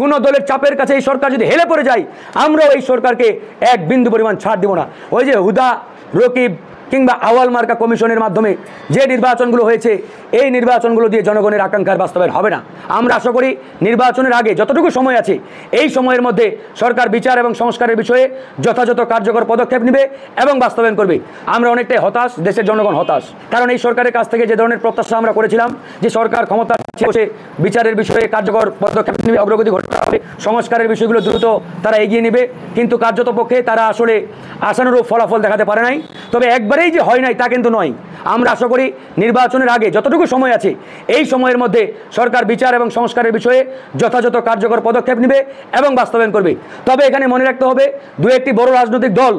কোনো দলের চাপের কাছে এই সরকার যদি হেলে পড়ে যায়, আমরাও এই সরকারকে এক বিন্দু পরিমাণ ছাড় দিব না। ওই যে হুদা, রকিব কিংবা আওয়াল মার্কা কমিশনের মাধ্যমে যে নির্বাচনগুলো হয়েছে, এই নির্বাচনগুলো দিয়ে জনগণের আকাঙ্ক্ষার বাস্তবায়ন হবে না। আমরা আশা করি নির্বাচনের আগে যতটুকু সময় আছে, এই সময়ের মধ্যে সরকার বিচার এবং সংস্কারের বিষয়ে যথাযথ কার্যকর পদক্ষেপ নেবে এবং বাস্তবায়ন করবে। আমরা অনেকটাই হতাশ, দেশের জনগণ হতাশ, কারণ এই সরকারের কাছ থেকে যে ধরনের প্রত্যাশা আমরা করেছিলাম যে সরকার ক্ষমতা বসে বিচারের বিষয়ে কার্যকর পদক্ষেপ নেবে, অগ্রগতি ঘটাতে হবে, সংস্কারের বিষয়গুলো দ্রুত তারা এগিয়ে নেবে, কিন্তু কার্যত পক্ষে তারা আসলে আশানুরূপ ফলাফল দেখাতে পারে নাই। তবে একবারেই যে হয় নাই তা কিন্তু নয়। আমরা আশা করি নির্বাচনের আগে যতটুকু সময় আছে, এই সময়ের মধ্যে সরকার বিচার এবং সংস্কারের বিষয়ে যথাযথ কার্যকর পদক্ষেপ নেবে এবং বাস্তবায়ন করবে। তবে এখানে মনে রাখতে হবে, দু একটি বড় রাজনৈতিক দল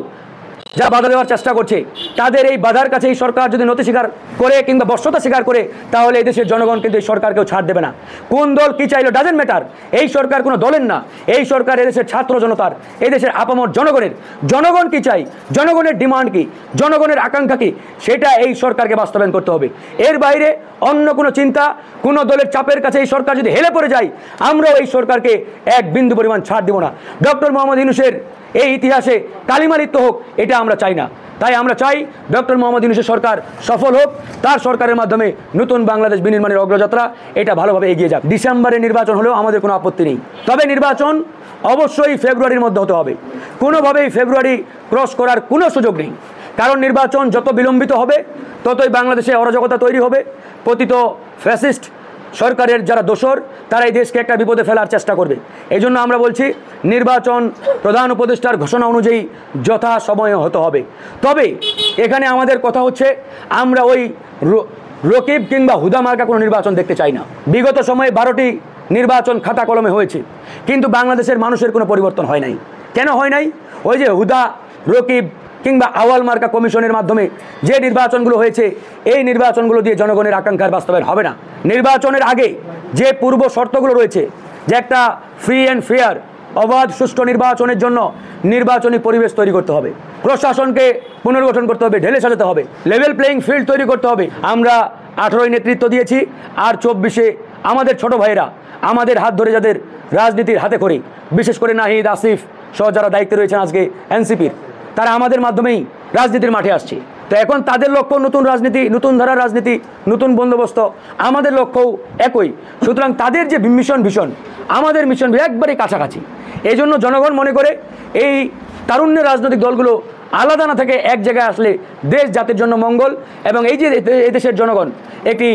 যা বাধা দেওয়ার চেষ্টা করছে, তাদের এই বাধার কাছে এই সরকার যদি নতি স্বীকার করে কিংবা বর্ষতা স্বীকার করে, তাহলে এই দেশের জনগণ কিন্তু এই সরকারকেও ছাড় দেবে না। কোন দল কি চাইলো ডাজেন্ট ম্যাটার। এই সরকার কোনো দলের না, এই সরকার এদেশের ছাত্র জনতার, এদেশের আপামর জনগণের। জনগণ কি চাই, জনগণের ডিমান্ড কি, জনগণের আকাঙ্ক্ষা কি, সেটা এই সরকারকে বাস্তবায়ন করতে হবে। এর বাইরে অন্য কোনো চিন্তা, কোনো দলের চাপের কাছে এই সরকার যদি হেলে পড়ে যায়, আমরাও এই সরকারকে এক বিন্দু পরিমাণ ছাড় দিব না। ডক্টর মোহাম্মদ ইউনূসের এই ইতিহাসে কালিমালিপ্ত হোক, এটা আমরা চাই না। তাই আমরা চাই ডক্টর মোহাম্মদ ইউনূসের সরকার সফল হোক, তার সরকারের মাধ্যমে নতুন বাংলাদেশ বিনির্মাণের অগ্রযাত্রা এটা ভালোভাবে এগিয়ে যাক। ডিসেম্বরে নির্বাচন হলেও আমাদের কোনো আপত্তি নেই, তবে নির্বাচন অবশ্যই ফেব্রুয়ারির মধ্যে হতে হবে। কোনোভাবেই ফেব্রুয়ারি ক্রস করার কোনো সুযোগ নেই, কারণ নির্বাচন যত বিলম্বিত হবে ততই বাংলাদেশে অরাজকতা তৈরি হবে। পতিত ফ্যাসিস্ট সরকারের যারা দোসর, তারা এই দেশকে একটা বিপদে ফেলার চেষ্টা করবে। এই জন্য আমরা বলছি, নির্বাচন প্রধান উপদেষ্টার ঘোষণা অনুযায়ী যথা সময়ে হতে হবে। তবে এখানে আমাদের কথা হচ্ছে, আমরা ওই রকিব কিংবা হুদা মার্কা কোনো নির্বাচন দেখতে চাই না। বিগত সময়ে 12টি নির্বাচন খাতা কলমে হয়েছে, কিন্তু বাংলাদেশের মানুষের কোনো পরিবর্তন হয় নাই। কেন হয় নাই? ওই যে হুদা, রকিব কিংবা আওয়াল মার্কা কমিশনের মাধ্যমে যে নির্বাচনগুলো হয়েছে, এই নির্বাচনগুলো দিয়ে জনগণের আকাঙ্ক্ষার বাস্তবায়ন হবে না। নির্বাচনের আগে যে পূর্ব শর্তগুলো রয়েছে, যে একটা ফ্রি অ্যান্ড ফেয়ার অবাধ সুষ্ঠু নির্বাচনের জন্য নির্বাচনী পরিবেশ তৈরি করতে হবে, প্রশাসনকে পুনর্গঠন করতে হবে, ঢেলে সাজাতে হবে, লেভেল প্লেয়িং ফিল্ড তৈরি করতে হবে। আমরা 18ই নেতৃত্ব দিয়েছি, আর 24-এ আমাদের ছোট ভাইয়েরা আমাদের হাত ধরে যাদের রাজনীতির হাতে খড়ি, বিশেষ করে নাহিদ, আসিফ সহ যারা দায়িত্বে রয়েছেন আজকে এনসিপির, তারা আমাদের মাধ্যমেই রাজনীতির মাঠে আসছে। তো এখন তাদের লক্ষ্য নতুন রাজনীতি, নতুন ধারার রাজনীতি, নতুন বন্দোবস্ত। আমাদের লক্ষ্যও একই। সুতরাং তাদের যে ভীষণ আমাদের মিশন একবারে কাছাকাছি। এই জন্য জনগণ মনে করে এই তারুণ্যের রাজনৈতিক দলগুলো আলাদা না থেকে এক জায়গায় আসলে দেশ জাতির জন্য মঙ্গল। এবং এই যে এই দেশের জনগণ একটি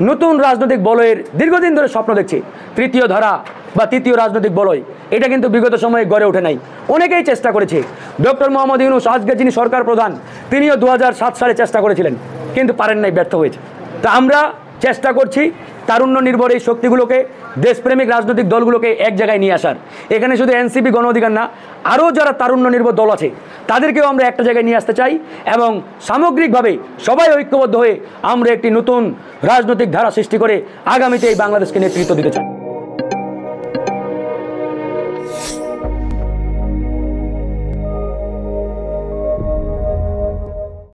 নতুন রাজনৈতিক বলয়ের দীর্ঘদিন ধরে স্বপ্ন দেখছে, তৃতীয় ধারা বা তৃতীয় রাজনৈতিক বলয়, এটা কিন্তু বিগত সময়ে গড়ে ওঠে নাই। অনেকেই চেষ্টা করেছে। ডক্টর মোহাম্মদ ইউনূস আজকে যিনি সরকার প্রধান, তিনিও 2007 সালে চেষ্টা করেছিলেন, কিন্তু পারেন নাই, ব্যর্থ হয়েছে। তা আমরা চেষ্টা করছি তারুণ্য নির্ভর এই শক্তিগুলোকে, দেশপ্রেমিক রাজনৈতিক দলগুলোকে এক জায়গায় নিয়ে আসার। এখানে শুধু এনসিপি গণ অধিকার না, আরও যারা তারুণ্য নির্ভর দল আছে তাদেরকেও আমরা একটা জায়গায় নিয়ে আসতে চাই, এবং সামগ্রিকভাবে সবাই ঐক্যবদ্ধ হয়ে আমরা একটি নতুন রাজনৈতিক ধারা সৃষ্টি করে আগামীতে এই বাংলাদেশকে নেতৃত্ব দিতে চাই।